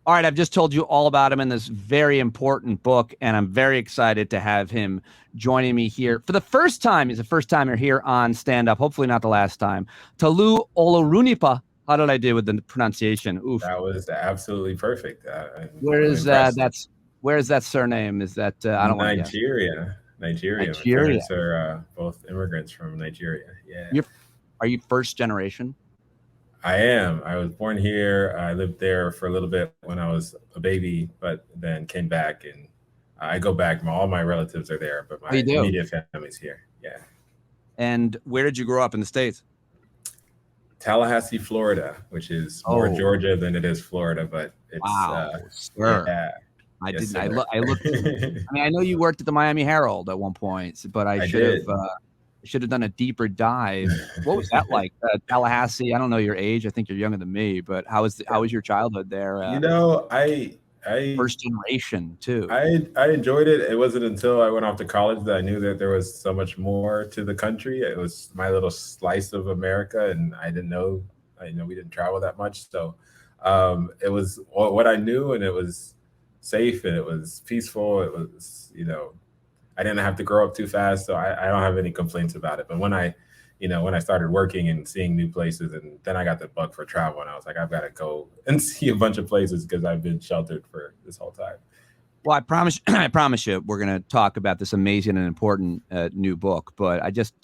All right, I've just told you all about him in this very important book, and I'm very excited to have him joining me here for the first time. He's a first timer here on Stand Up. Hopefully, not the last time. Tolu Olorunnipa. How did I do with the pronunciation? Oof. That was absolutely perfect. Where I'm is impressed. where is that surname? Is that I don't want to guess. Nigeria. My Nigeria. parents are both immigrants from Nigeria. Yeah. You're are you first generation? I am. I was born here. I lived there for a little bit when I was a baby, but then came back and I go back. All my relatives are there, but Oh, my you do. immediate family's here. Yeah. And where did you grow up in the States? Tallahassee, Florida, which is more Oh, Georgia than it is Florida, but it's wow, sir. yeah, I yes, didn't. sir. I looked. I mean, I know you worked at the Miami Herald at one point, but I did. I should have done a deeper dive. What was that like, Tallahassee? I don't know your age. I think you're younger than me, but how was your childhood there? You know, I First generation too. I enjoyed it. It wasn't until I went off to college that I knew that there was so much more to the country. It was my little slice of America, and I didn't know. We didn't travel that much, so it was what I knew, and it was safe, and it was peaceful. It was, I didn't have to grow up too fast, so I don't have any complaints about it. But when I started working and seeing new places, and then I got the bug for travel, and I was like, I've got to go and see a bunch of places because I've been sheltered for this whole time. Well, I promise. I promise you, we're going to talk about this amazing and important new book. But I just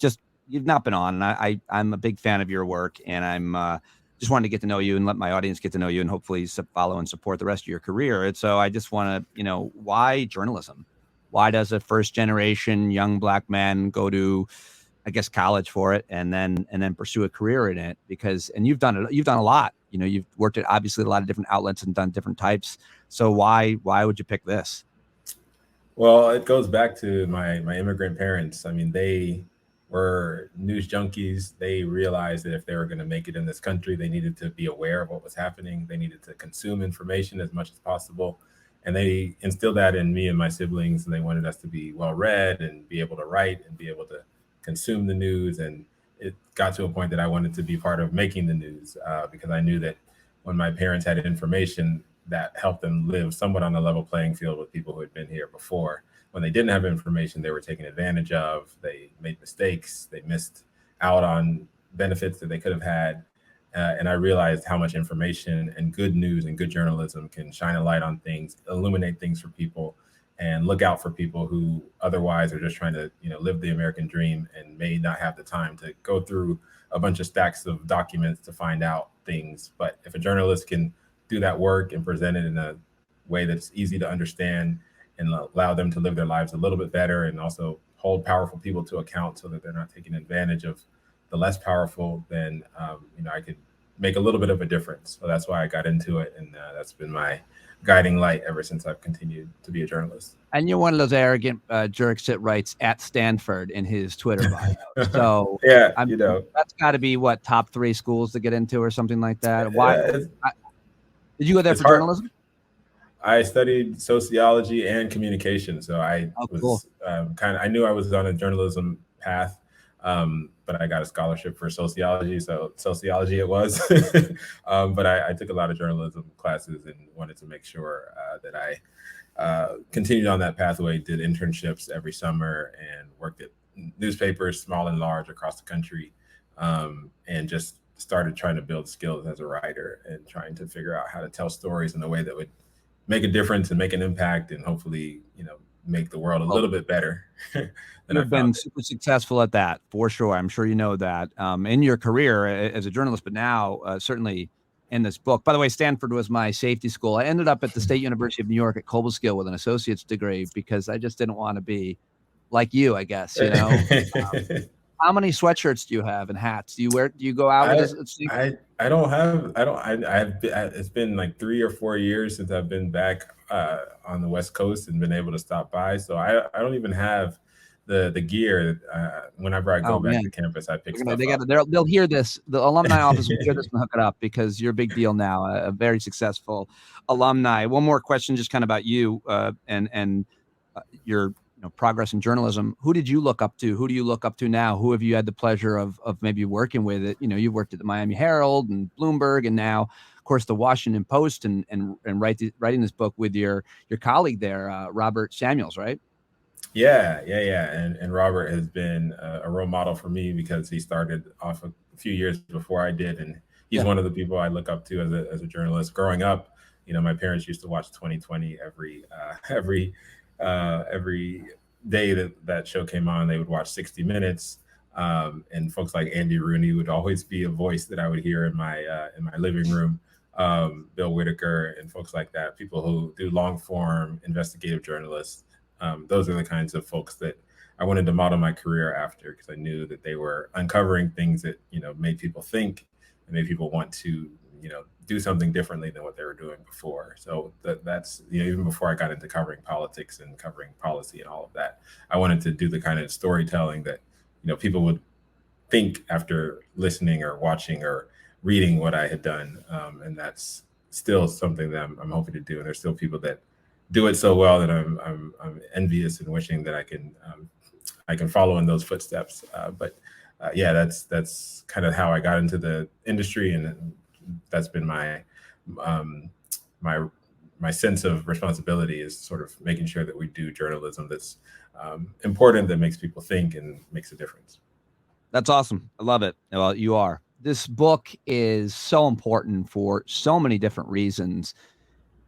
you've not been on, and I'm a big fan of your work, and I'm just wanted to get to know you and let my audience get to know you, and hopefully follow and support the rest of your career. And so I just want to, why journalism? Why does a first generation young black man go to, I guess, college for it, and then pursue a career in it? Because you've done it. You've done a lot. You've worked at obviously a lot of different outlets and done different types. So why would you pick this? Well, it goes back to my immigrant parents. I mean, they were news junkies. They realized that if they were going to make it in this country, they needed to be aware of what was happening. They needed to consume information as much as possible. And they instilled that in me and my siblings, and they wanted us to be well read and be able to write and be able to consume the news. And it got to a point that I wanted to be part of making the news because I knew that when my parents had information, that helped them live somewhat on a level playing field with people who had been here before. When they didn't have information, they were taken advantage of. They made mistakes. They missed out on benefits that they could have had. And I realized how much information and good news and good journalism can shine a light on things, illuminate things for people, and look out for people who otherwise are just trying to, live the American dream and may not have the time to go through a bunch of stacks of documents to find out things. But if a journalist can do that work and present it in a way that's easy to understand and allow them to live their lives a little bit better, and also hold powerful people to account so that they're not taking advantage of the less powerful, then I could make a little bit of a difference. So that's why I got into it, and that's been my guiding light ever since I've continued to be a journalist. And you're one of those arrogant jerks that writes at Stanford in his Twitter bio. So Yeah, that's got to be what, top 3 schools to get into or something like that. Why it's, did you go there it's for hard. journalism? I studied sociology and communication, so I Oh, cool. was I knew I was on a journalism path, but I got a scholarship for sociology, so sociology it was. But I took a lot of journalism classes and wanted to make sure that I continued on that pathway. Did internships every summer and worked at newspapers, small and large, across the country, and just started trying to build skills as a writer and trying to figure out how to tell stories in a way that would make a difference and make an impact, and hopefully, make the world a Well, little bit better than I you've been found it. super successful at that, for sure. I'm sure you know that in your career as a journalist, but now certainly in this book. By the way, Stanford was my safety school. I ended up at the State University of New York at Cobleskill with an associate's degree because I just didn't want to be like you, I guess. How many sweatshirts do you have and hats? Do you go out with I this? I don't have I don't I've been, it's been like 3 or 4 years since I've been back on the West Coast and been able to stop by. So I don't even have the gear. Whenever I Oh go back man, to campus, I pick stuff they got up. they'll hear this. The alumni office will hear this and hook it up because you're a big deal now, a very successful alumni. One more question, just kind of about you and your progress in journalism. Who did you look up to? Who do you look up to now? Who have you had the pleasure of maybe working with? It, you've worked at the Miami Herald and Bloomberg, and now, of course, the Washington Post and writing this book with your colleague there, Robert Samuels, right? Yeah. And Robert has been a role model for me because he started off a few years before I did, and he's one of the people I look up to as a journalist. Growing up, my parents used to watch 2020 every day that show came on. They would watch 60 Minutes, and folks like Andy Rooney would always be a voice that I would hear in my living room. Bill Whitaker and folks like that, people who do long form investigative journalists. Those are the kinds of folks that I wanted to model my career after, because I knew that they were uncovering things that made people think and made people want to do something differently than what they were doing before. So that's even before I got into covering politics and covering policy and all of that, I wanted to do the kind of storytelling that people would think after listening or watching or reading what I had done, and that's still something that I'm hoping to do. And there's still people that do it so well that I'm envious and wishing that I can follow in those footsteps. But that's kind of how I got into the industry, and that's been my sense of responsibility, is sort of making sure that we do journalism that's important, that makes people think and makes a difference. That's awesome. I love it. Well, you are. This book is so important for so many different reasons.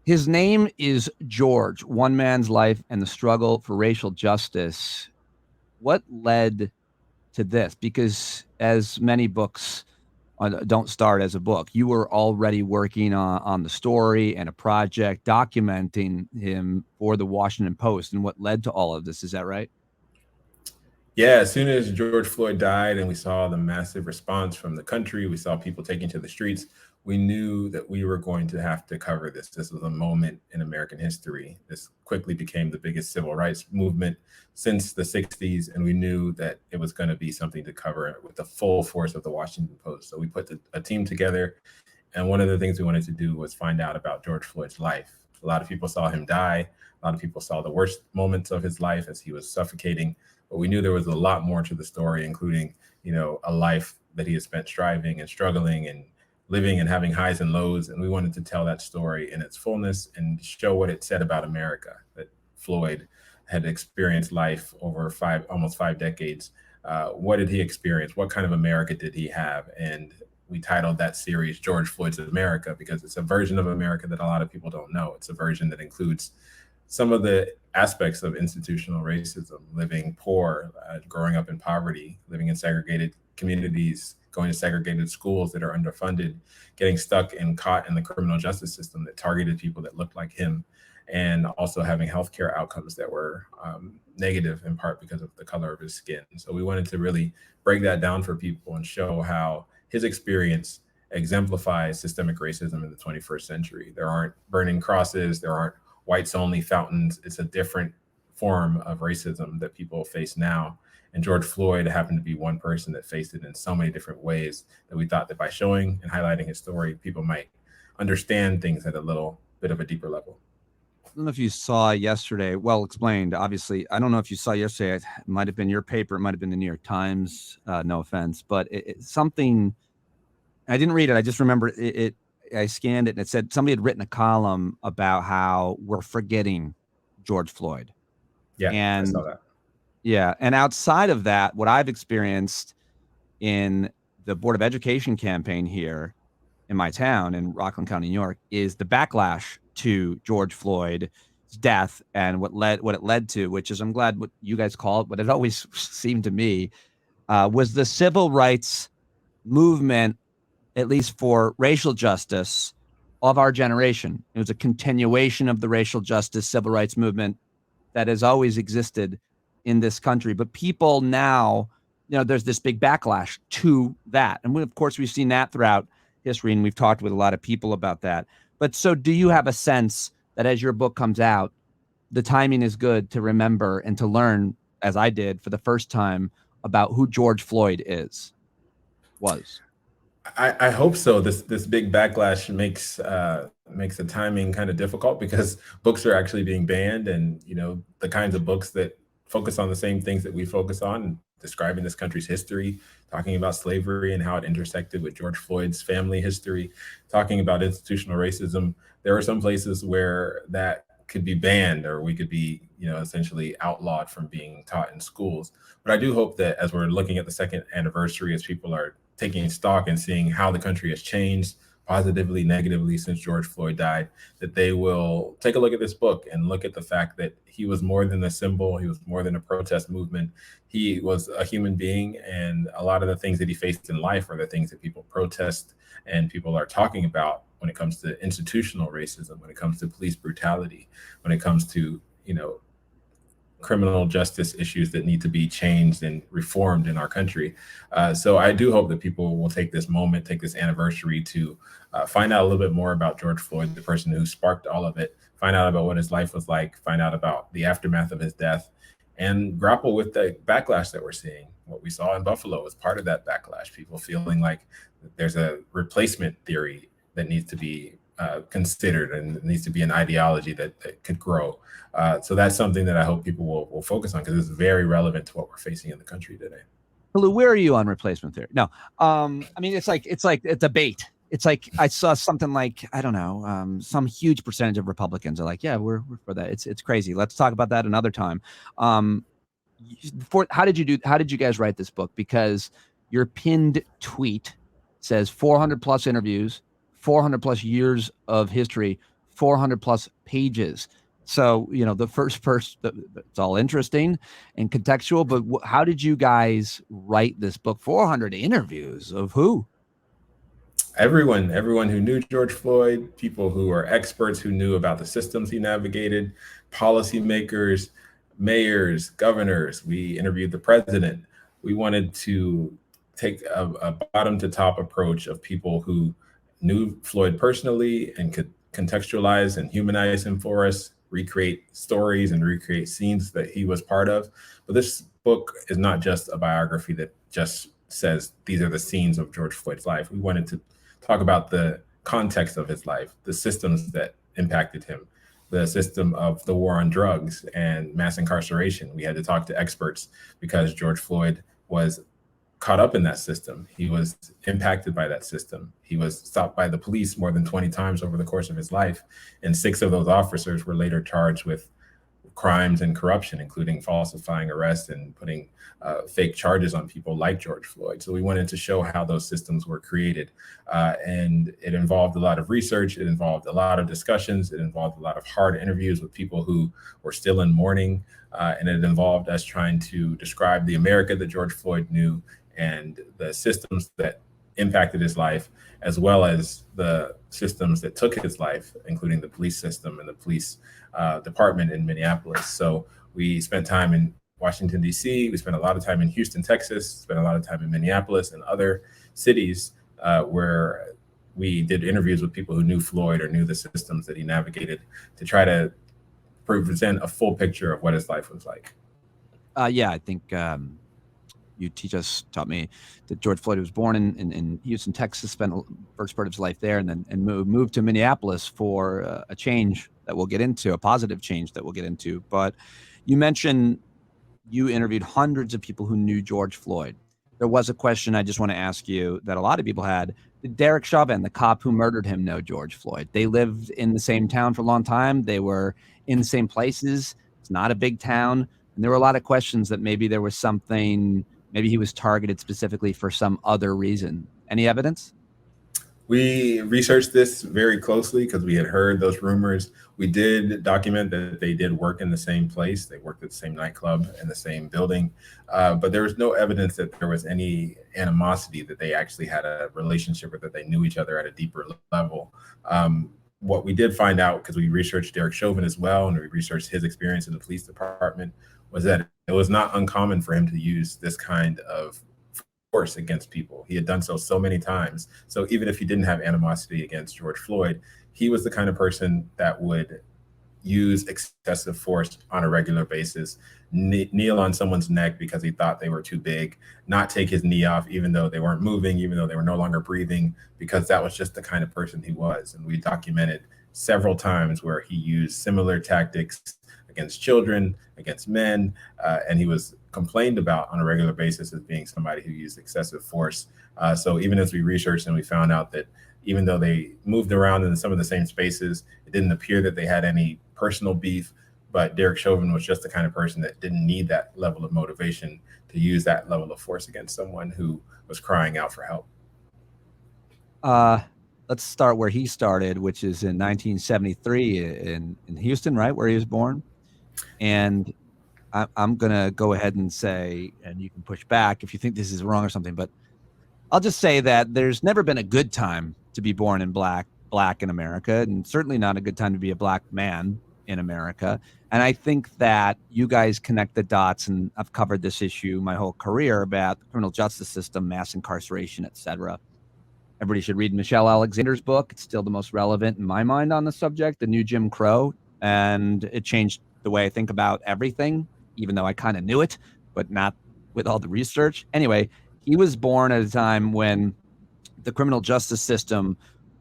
His name is George, One Man's Life and the Struggle for Racial Justice. What led to this? Because as many books don't start as a book, you were already working on the story and a project documenting him for the Washington Post. And what led to all of this, is that right? Yeah, as soon as George Floyd died and we saw the massive response from the country, we saw people taking to the streets, we knew that we were going to have to cover this. This was a moment in American history. This quickly became the biggest civil rights movement since the 60s, and we knew that it was going to be something to cover with the full force of the Washington Post. So we put a team together, and one of the things we wanted to do was find out about George Floyd's life. A lot of people saw him die. A lot of people saw the worst moments of his life as he was suffocating. But we knew there was a lot more to the story, including, a life that he had spent striving and struggling and living and having highs and lows. And we wanted to tell that story in its fullness and show what it said about America, that Floyd had experienced life over almost 5 decades. What did he experience? What kind of America did he have? And we titled that series George Floyd's America, because it's a version of America that a lot of people don't know. It's a version that includes some of the aspects of institutional racism: living poor, growing up in poverty, living in segregated communities, going to segregated schools that are underfunded, getting stuck and caught in the criminal justice system that targeted people that looked like him, and also having healthcare outcomes that were negative, in part because of the color of his skin. So we wanted to really break that down for people and show how his experience exemplifies systemic racism in the 21st century. There aren't burning crosses, there aren't whites only fountains. It's a different form of racism that people face now. And George Floyd happened to be one person that faced it in so many different ways that we thought that by showing and highlighting his story, people might understand things at a little bit of a deeper level. I don't know if you saw yesterday, well explained, obviously. I don't know if you saw yesterday, it might have been your paper, it might have been the New York Times, no offense, but something, I didn't read it, I just remember I scanned it and it said somebody had written a column about how we're forgetting George Floyd. Yeah, and I saw that. Yeah. And outside of that, what I've experienced in the Board of Education campaign here in my town in Rockland County, New York, is the backlash to George Floyd's death and what it led to, which is, I'm glad what you guys call it, what it always seemed to me, was the civil rights movement, at least for racial justice, of our generation. It was a continuation of the racial justice civil rights movement that has always existed in this country. But people now, there's this big backlash to that. And of course, we've seen that throughout history, and we've talked with a lot of people about that. But so do you have a sense that as your book comes out, the timing is good to remember and to learn, as I did for the first time, about who George Floyd was? I hope so. This big backlash makes the timing kind of difficult, because books are actually being banned, and the kinds of books that focus on the same things that we focus on, describing this country's history, talking about slavery and how it intersected with George Floyd's family history, talking about institutional racism. There are some places where that could be banned, or we could be, essentially outlawed from being taught in schools. But I do hope that as we're looking at the second anniversary, as people are taking stock and seeing how the country has changed positively, negatively since George Floyd died, that they will take a look at this book and look at the fact that he was more than a symbol. He was more than a protest movement. He was a human being, and a lot of the things that he faced in life are the things that people protest and people are talking about when it comes to institutional racism, when it comes to police brutality, when it comes to, criminal justice issues that need to be changed and reformed in our country. So I do hope that people will take this moment, take this anniversary to find out a little bit more about George Floyd, the person who sparked all of it, find out about what his life was like, find out about the aftermath of his death, and grapple with the backlash that we're seeing. What we saw in Buffalo was part of that backlash, people feeling like there's a replacement theory that needs to be considered, and it needs to be an ideology that could grow. So that's something that I hope people will focus on, because it's very relevant to what we're facing in the country today. Lou, where are you on replacement theory? No, I mean, it's like a debate. It's like I saw something like, I don't know, some huge percentage of Republicans are like, yeah, we're for that. It's crazy. Let's talk about that another time. How did you guys write this book? Because your pinned tweet says 400 plus interviews, 400 plus years of history, 400 plus pages. So, the first it's all interesting and contextual, but how did you guys write this book? 400 interviews of who? Everyone who knew George Floyd, people who are experts who knew about the systems he navigated, policymakers, mayors, governors. We interviewed the president. We wanted to take a bottom to top approach of people who knew Floyd personally and could contextualize and humanize him for us, recreate stories and recreate scenes that he was part of. But this book is not just a biography that just says these are the scenes of George Floyd's life. We wanted to talk about the context of his life, the systems that impacted him, the system of the war on drugs and mass incarceration. We had to talk to experts because George Floyd was caught up in that system. He was impacted by that system. He was stopped by the police more than 20 times over the course of his life. And 6 of those officers were later charged with crimes and corruption, including falsifying arrests and putting fake charges on people like George Floyd. So we wanted to show how those systems were created. And it involved a lot of research. It involved a lot of discussions. It involved a lot of hard interviews with people who were still in mourning. And it involved us trying to describe the America that George Floyd knew and the systems that impacted his life, as well as the systems that took his life, including the police system and the police department in Minneapolis. So we spent time in Washington, D.C. We spent a lot of time in Houston, Texas, spent a lot of time in Minneapolis and other cities where we did interviews with people who knew Floyd or knew the systems that he navigated, to try to present a full picture of what his life was like. Yeah, I think you taught me that George Floyd was born in Houston, Texas, spent the first part of his life there, and then moved to Minneapolis for a change that we'll get into, a positive change that we'll get into. But you mentioned you interviewed hundreds of people who knew George Floyd. There was a question I just want to ask you that a lot of people had. Did Derek Chauvin, the cop who murdered him, know George Floyd? They lived in the same town for a long time. They were in the same places. It's not a big town. And there were a lot of questions that maybe there was something, maybe he was targeted specifically for some other reason. Any evidence? We researched this very closely because we had heard those rumors. We did document that they did work in the same place. They worked at the same nightclub in the same building. But there was no evidence that there was any animosity, that they actually had a relationship or that they knew each other at a deeper level. What we did find out, because we researched Derek Chauvin as well, and we researched his experience in the police department, was that it was not uncommon for him to use this kind of force against people. He had done so many times. So even if he didn't have animosity against George Floyd, he was the kind of person that would use excessive force on a regular basis, kneel on someone's neck because he thought they were too big, not take his knee off even though they weren't moving, even though they were no longer breathing, because that was just the kind of person he was. And we documented several times where he used similar tactics against children, against men, and he was complained about on a regular basis as being somebody who used excessive force. So even as we researched and we found out that even though they moved around in some of the same spaces, it didn't appear that they had any personal beef, but Derek Chauvin was just the kind of person that didn't need that level of motivation to use that level of force against someone who was crying out for help. Let's start where he started, which is in 1973 in Houston, right, where he was born. And I'm going to go ahead and say, and you can push back if you think this is wrong or something, but I'll just say that there's never been a good time to be born in black in America, and certainly not a good time to be a black man in America. And I think that you guys connect the dots, and I've covered this issue my whole career about the criminal justice system, mass incarceration, et cetera. Everybody should read Michelle Alexander's book. It's still the most relevant in my mind on the subject, The New Jim Crow. And it changed the way I think about everything, even though I kind of knew it, but not with all the research. Anyway, he was born at a time when the criminal justice system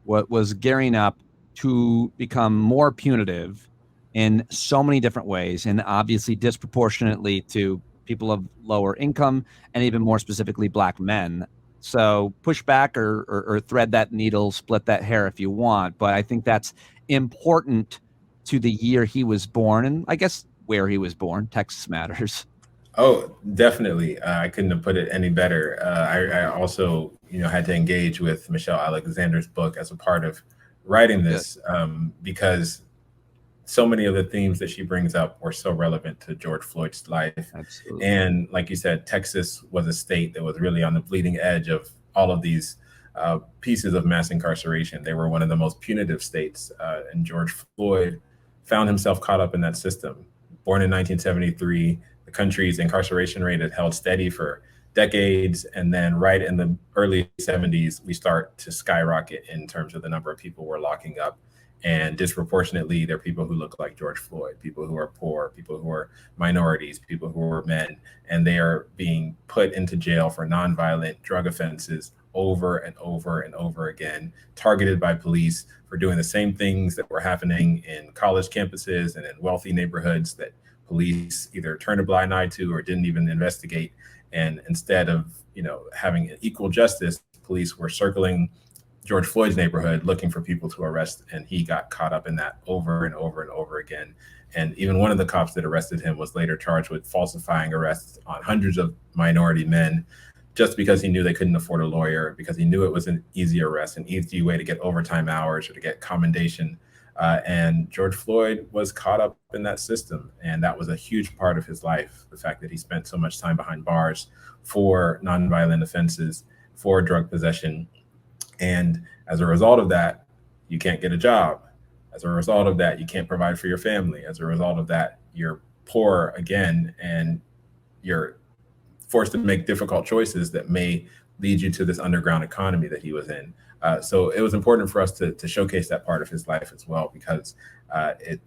was gearing up to become more punitive in so many different ways, and obviously disproportionately to people of lower income, and even more specifically black men. So push back or thread that needle, split that hair if you want. But I think that's important to the year he was born, and I guess where he was born. Texas matters. Oh, definitely. I couldn't have put it any better. I also, had to engage with Michelle Alexander's book as a part of writing this, because so many of the themes that she brings up were so relevant to George Floyd's life. Absolutely. And like you said, Texas was a state that was really on the bleeding edge of all of these pieces of mass incarceration. They were one of the most punitive states, and George Floyd found himself caught up in that system. Born in 1973, the country's incarceration rate had held steady for decades. And then right in the early 70s, we start to skyrocket in terms of the number of people we're locking up. And disproportionately, they're people who look like George Floyd, people who are poor, people who are minorities, people who are men, and they are being put into jail for nonviolent drug offenses over and over and over again, targeted by police for doing the same things that were happening in college campuses and in wealthy neighborhoods that police either turned a blind eye to or didn't even investigate. And instead of, having equal justice, police were circling George Floyd's neighborhood looking for people to arrest, and he got caught up in that over and over and over again. And even one of the cops that arrested him was later charged with falsifying arrests on hundreds of minority men, just because he knew they couldn't afford a lawyer, because he knew it was an easy arrest, an easy way to get overtime hours or to get commendation. And George Floyd was caught up in that system, and that was a huge part of his life, the fact that he spent so much time behind bars for nonviolent offenses, for drug possession. And as a result of that, you can't get a job. As a result of that, you can't provide for your family. As a result of that, you're poor again, and you're forced to make difficult choices that may lead you to this underground economy that he was in. So it was important for us to showcase that part of his life as well, because it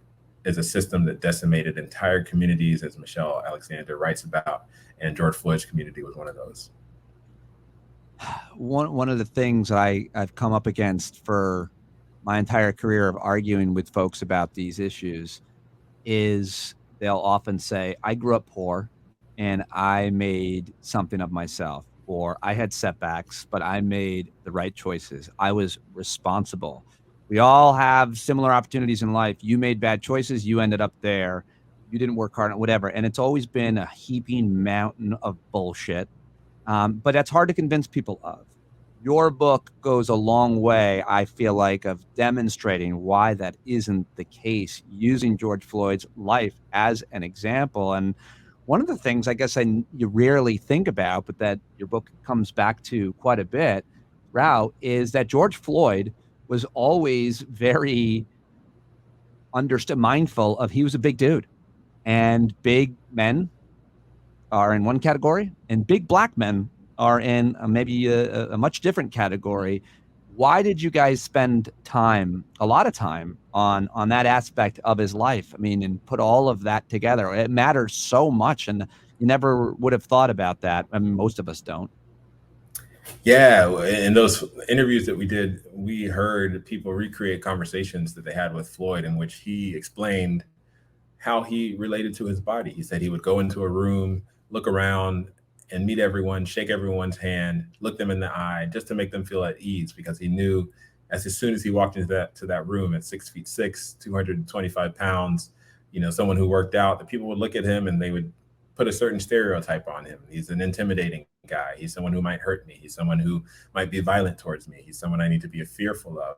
is a system that decimated entire communities, as Michelle Alexander writes about, and George Floyd's community was one of those. One of the things I've come up against for my entire career of arguing with folks about these issues is they'll often say, I grew up poor and I made something of myself, or I had setbacks, but I made the right choices. I was responsible. We all have similar opportunities in life. You made bad choices. You ended up there. You didn't work hard on whatever. And it's always been a heaping mountain of bullshit. But that's hard to convince people of. Your book goes a long way, I feel like, of demonstrating why that isn't the case, using George Floyd's life as an example. And one of the things I guess you rarely think about, but that your book comes back to quite a bit, Rao, is that George Floyd was always very mindful of he was a big dude. And big men are in one category, and big black men are in maybe a much different category. Why did you guys spend a lot of time on that aspect of his life? I mean, and put all of that together. It matters so much, and you never would have thought about that. I mean, most of us don't. Yeah, in those interviews that we did, we heard people recreate conversations that they had with Floyd in which he explained how he related to his body. He said he would go into a room, look around, and meet everyone, shake everyone's hand, look them in the eye, just to make them feel at ease, because he knew as soon as he walked into that room at 6'6", 225 pounds, someone who worked out, the people would look at him and they would put a certain stereotype on him. He's an intimidating guy. He's someone who might hurt me. He's someone who might be violent towards me. He's someone I need to be fearful of.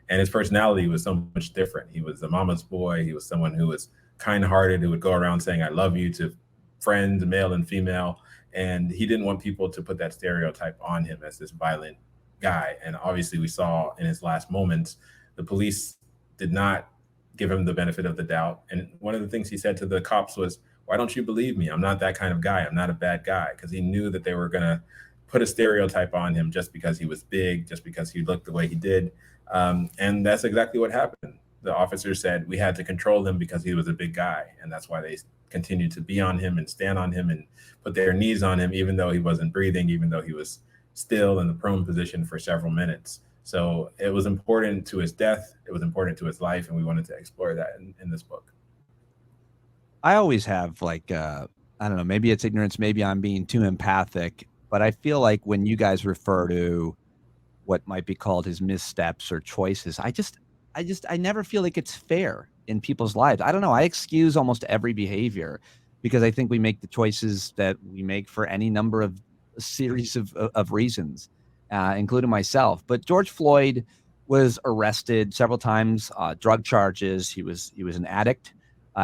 And his personality was so much different. He was a mama's boy. He was someone who was kind-hearted, who would go around saying, "I love you" to friends, male and female. And he didn't want people to put that stereotype on him as this violent guy. And obviously we saw in his last moments, the police did not give him the benefit of the doubt. And one of the things he said to the cops was, "Why don't you believe me? I'm not that kind of guy. I'm not a bad guy." Because he knew that they were going to put a stereotype on him just because he was big, just because he looked the way he did. And that's exactly what happened. The officers said we had to control him because he was a big guy. And that's why they continued to be on him and stand on him and put their knees on him, even though he wasn't breathing, even though he was still in the prone position for several minutes. So it was important to his death. It was important to his life. And we wanted to explore that in this book. I always have I don't know, maybe it's ignorance, maybe I'm being too empathic, but I feel like when you guys refer to what might be called his missteps or choices, I never feel like it's fair in people's lives. I don't know. I excuse almost every behavior because I think we make the choices that we make for any number of series of reasons, including myself. But George Floyd was arrested several times, drug charges. He was an addict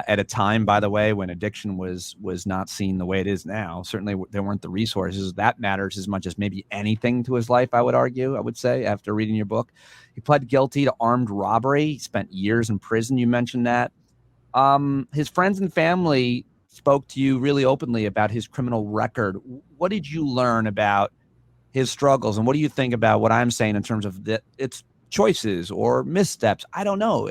at a time, by the way, when addiction was not seen the way it is now. Certainly there weren't the resources. That matters as much as maybe anything to his life, I would say, after reading your book. He pled guilty to armed robbery. He spent years in prison. You mentioned that. His friends and family spoke to you really openly about his criminal record. What did you learn about his struggles? And what do you think about what I'm saying in terms of its choices or missteps? I don't know.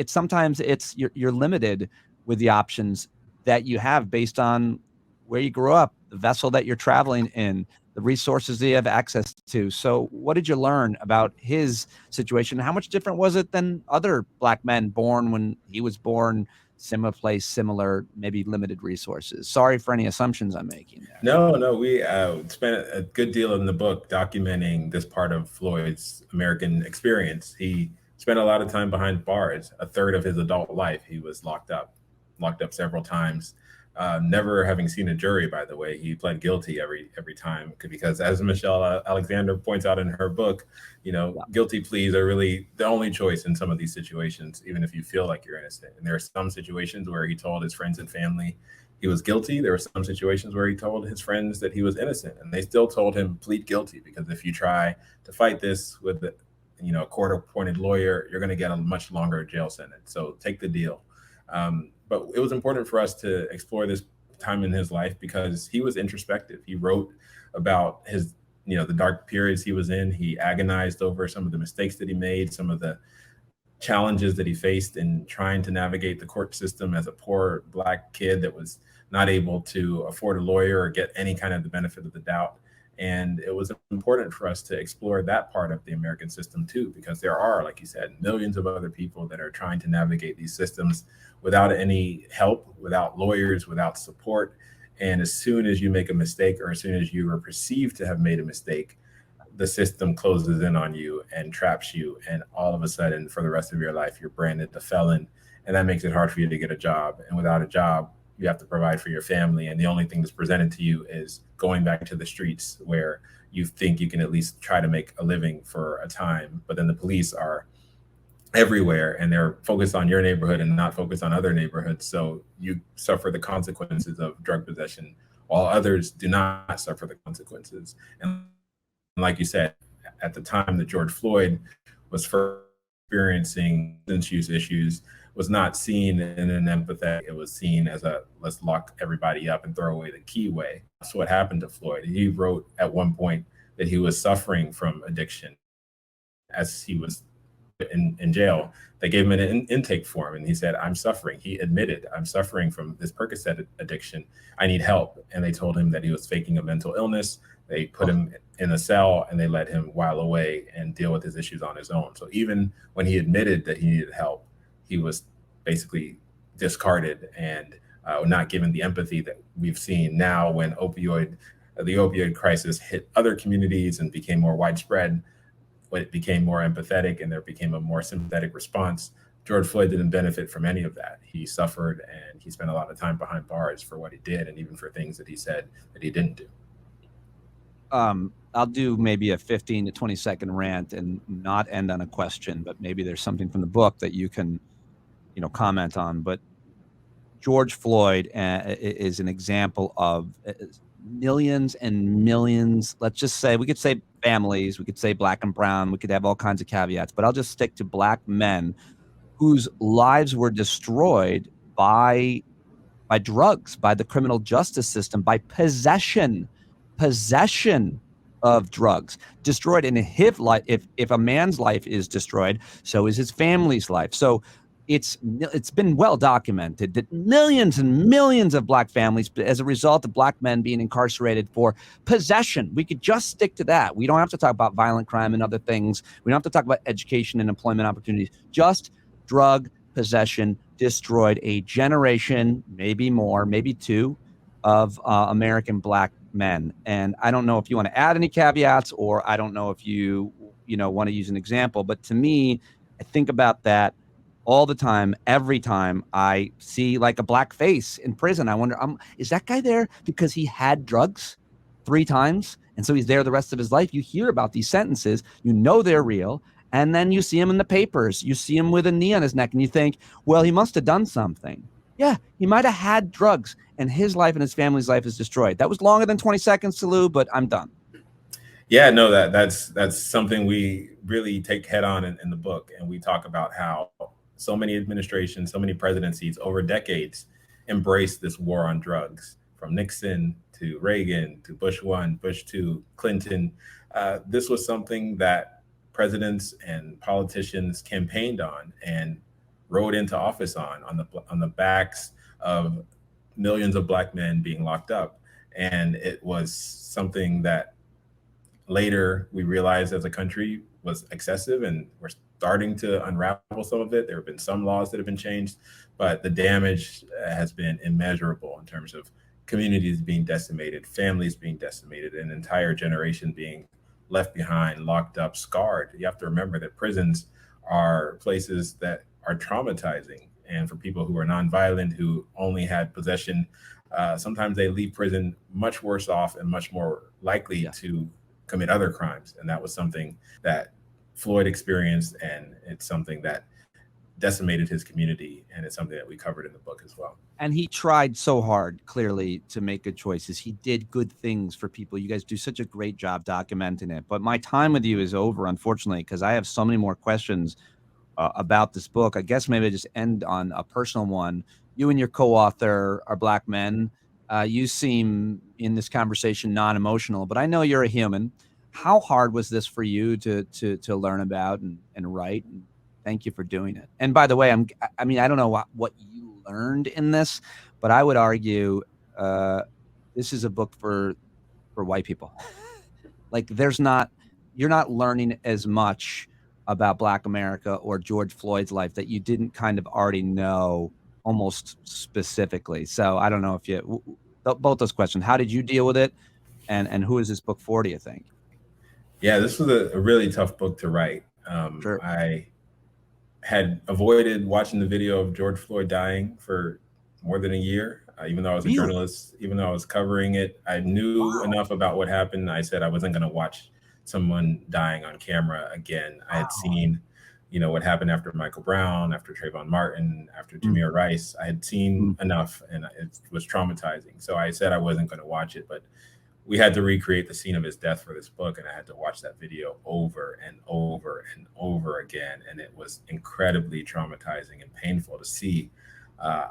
Sometimes you're limited with the options that you have based on where you grew up, the vessel that you're traveling in, the resources that you have access to. So what did you learn about his situation? How much different was it than other Black men born when he was born, similar place, similar, maybe limited resources? Sorry for any assumptions I'm making there. No, we spent a good deal in the book documenting this part of Floyd's American experience. He spent a lot of time behind bars. A third of his adult life, he was locked up several times. Never having seen a jury, by the way. He pled guilty every time because, as Michelle Alexander points out in her book, guilty pleas are really the only choice in some of these situations, even if you feel like you're innocent. And there are some situations where he told his friends and family he was guilty. There were some situations where he told his friends that he was innocent, and they still told him plead guilty, because if you try to fight this with a court-appointed lawyer, you're going to get a much longer jail sentence. So take the deal. But it was important for us to explore this time in his life because he was introspective. He wrote about his, the dark periods he was in. He agonized over some of the mistakes that he made, some of the challenges that he faced in trying to navigate the court system as a poor Black kid that was not able to afford a lawyer or get any kind of the benefit of the doubt. And it was important for us to explore that part of the American system too, because there are, like you said, millions of other people that are trying to navigate these systems without any help, without lawyers, without support. And as soon as you make a mistake, or as soon as you are perceived to have made a mistake, the system closes in on you and traps you. And all of a sudden, for the rest of your life, you're branded a felon. And that makes it hard for you to get a job. And without a job, you have to provide for your family. And the only thing that's presented to you is going back to the streets where you think you can at least try to make a living for a time. But then the police are everywhere and they're focused on your neighborhood and not focused on other neighborhoods. So you suffer the consequences of drug possession while others do not suffer the consequences. And like you said, at the time that George Floyd was first experiencing substance use issues, was not seen in an empathetic, it was seen as a let's lock everybody up and throw away the key way. That's what happened to Floyd. He wrote at one point that he was suffering from addiction as he was in jail. They gave him an intake form and he said, I'm suffering. He admitted, I'm suffering from this Percocet addiction. I need help. And they told him that he was faking a mental illness. They put him in a cell and they let him while away and deal with his issues on his own. So even when he admitted that he needed help, he was basically discarded and not given the empathy that we've seen now when the opioid crisis hit other communities and became more widespread. When it became more empathetic and there became a more sympathetic response, George Floyd didn't benefit from any of that. He suffered, and he spent a lot of time behind bars for what he did, and even for things that he said that he didn't do. I'll do maybe a 15 to 20-second rant and not end on a question, but maybe there's something from the book that you can, comment on. But George Floyd is an example of millions and millions. Let's just say, we could say families, we could say black and brown, we could have all kinds of caveats, but I'll just stick to black men whose lives were destroyed by drugs, by the criminal justice system, by possession of drugs, destroyed. And his life, if a man's life is destroyed, so is his family's life. So it's been well documented that millions and millions of black families, as a result of black men being incarcerated for possession. We could just stick to that. We don't have to talk about violent crime and other things. We don't have to talk about education and employment opportunities. Just drug possession destroyed a generation, maybe more, maybe two, of American black men. And I don't know if you want to add any caveats, or I don't know if you want to use an example, but to me, I think about that all the time. Every time I see like a black face in prison, I wonder, is that guy there because he had drugs 3 times and so he's there the rest of his life? You hear about these sentences, they're real, and then you see him in the papers, you see him with a knee on his neck, and you think, well, he must have done something. Yeah, he might have had drugs, and his life and his family's life is destroyed. That was longer than 20 seconds, Toluse, but I'm done. Yeah, no, that's something we really take head on in the book, and we talk about how so many administrations, so many presidencies over decades embraced this war on drugs, from Nixon to Reagan to Bush 1, Bush 2, Clinton. This was something that presidents and politicians campaigned on and rode into office on the backs of millions of black men being locked up. And it was something that later we realized as a country was excessive, and we're starting to unravel some of it. There have been some laws that have been changed, but the damage has been immeasurable in terms of communities being decimated, families being decimated, an entire generation being left behind, locked up, scarred. You have to remember that prisons are places that are traumatizing. And for people who are nonviolent, who only had possession, sometimes they leave prison much worse off and much more likely to commit other crimes. And that was something that Floyd experienced, and it's something that decimated his community, and it's something that we covered in the book as well. And he tried so hard, clearly, to make good choices. He did good things for people. You guys do such a great job documenting it. But my time with you is over, unfortunately, because I have so many more questions about this book. I guess maybe I just end on a personal one. You and your co-author are black men. You seem in this conversation non-emotional, but I know you're a human. How hard was this for you to learn about and write? And thank you for doing it. And by the way, I don't know what you learned in this, but I would argue this is a book for white people. Like you're not learning as much about Black America or George Floyd's life that you didn't kind of already know almost specifically. So I don't know if both those questions, how did you deal with it? And who is this book for, do you think? Yeah, this was a really tough book to write. Sure. I had avoided watching the video of George Floyd dying for more than a year, even though I was a journalist, even though I was covering it. I knew enough about what happened. I said I wasn't going to watch someone dying on camera again. I had seen, what happened after Michael Brown, after Trayvon Martin, after Tamir Rice. I had seen enough, and it was traumatizing. So I said I wasn't going to watch it, but we had to recreate the scene of his death for this book, and I had to watch that video over and over and over again. And it was incredibly traumatizing and painful to see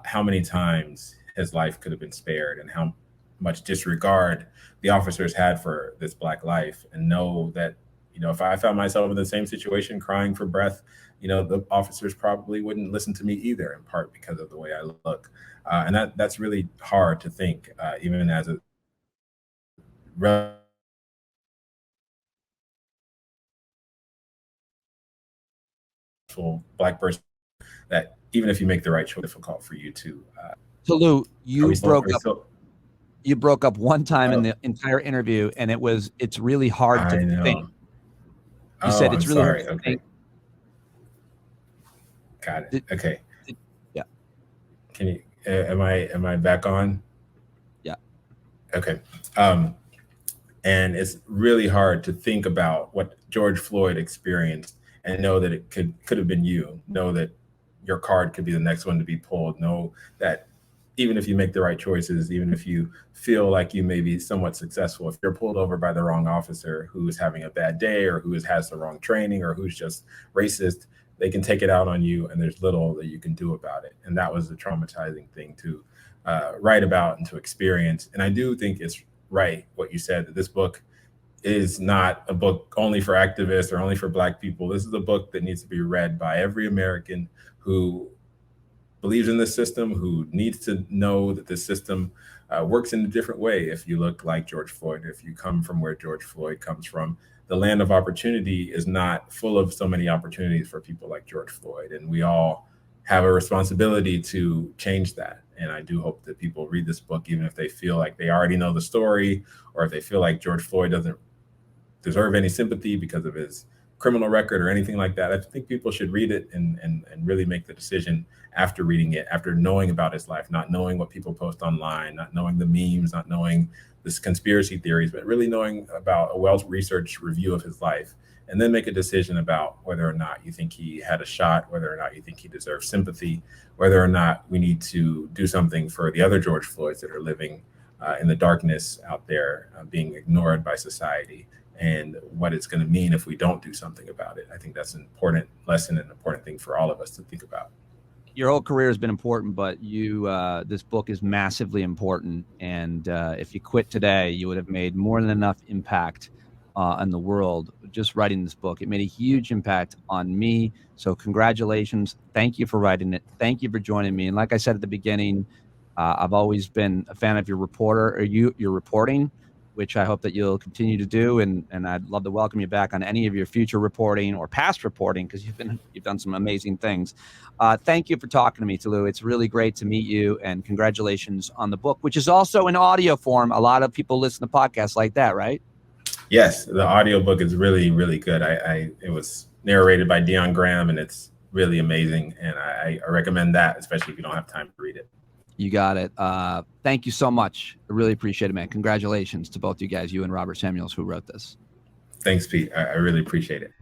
how many times his life could have been spared and how much disregard the officers had for this Black life. And know that, if I found myself in the same situation crying for breath, the officers probably wouldn't listen to me either, in part because of the way I look. And that's really hard to think, even as a Black person, that even if you make the right choice, difficult for you to. Tolu, you broke up. Still, you broke up one time in the entire interview, and it's really hard to think. You said it's really hard to think. Got it. Okay. Yeah. Can you? Am I back on? Yeah. Okay. And it's really hard to think about what George Floyd experienced and know that it could have been you. Know that your card could be the next one to be pulled. Know that even if you make the right choices, even if you feel like you may be somewhat successful, if you're pulled over by the wrong officer who is having a bad day or who has the wrong training or who's just racist, they can take it out on you, and there's little that you can do about it. And that was a traumatizing thing to write about and to experience. And I do think it's right what you said, that this book is not a book only for activists or only for Black people. This is a book that needs to be read by every American who believes in this system, who needs to know that this system works in a different way. If you look like George Floyd, if you come from where George Floyd comes from, the land of opportunity is not full of so many opportunities for people like George Floyd. And we all have a responsibility to change that. And I do hope that people read this book, even if they feel like they already know the story, or if they feel like George Floyd doesn't deserve any sympathy because of his criminal record or anything like that. I think people should read it and really make the decision after reading it, after knowing about his life, not knowing what people post online, not knowing the memes, not knowing this conspiracy theories, but really knowing about a well-researched review of his life, and then make a decision about whether or not you think he had a shot, whether or not you think he deserves sympathy, whether or not we need to do something for the other George Floyds that are living in the darkness out there, being ignored by society, and what it's going to mean if we don't do something about it. I think that's an important lesson and an important thing for all of us to think about. Your whole career has been important, but this book is massively important. And if you quit today, you would have made more than enough impact on the world just writing this book. It made a huge impact on me. So congratulations. Thank you for writing it. Thank you for joining me. And like I said at the beginning, I've always been a fan of your reporting, which I hope that you'll continue to do. And I'd love to welcome you back on any of your future reporting or past reporting, because you've done some amazing things. Thank you for talking to me, Tolu. It's really great to meet you, and congratulations on the book, which is also in audio form. A lot of people listen to podcasts like that, right? Yes, the audio book is really, really good. It was narrated by Dion Graham, and it's really amazing. And I recommend that, especially if you don't have time to read it. You got it. Thank you so much. I really appreciate it, man. Congratulations to both you guys, you and Robert Samuels, who wrote this. Thanks, Pete. I really appreciate it.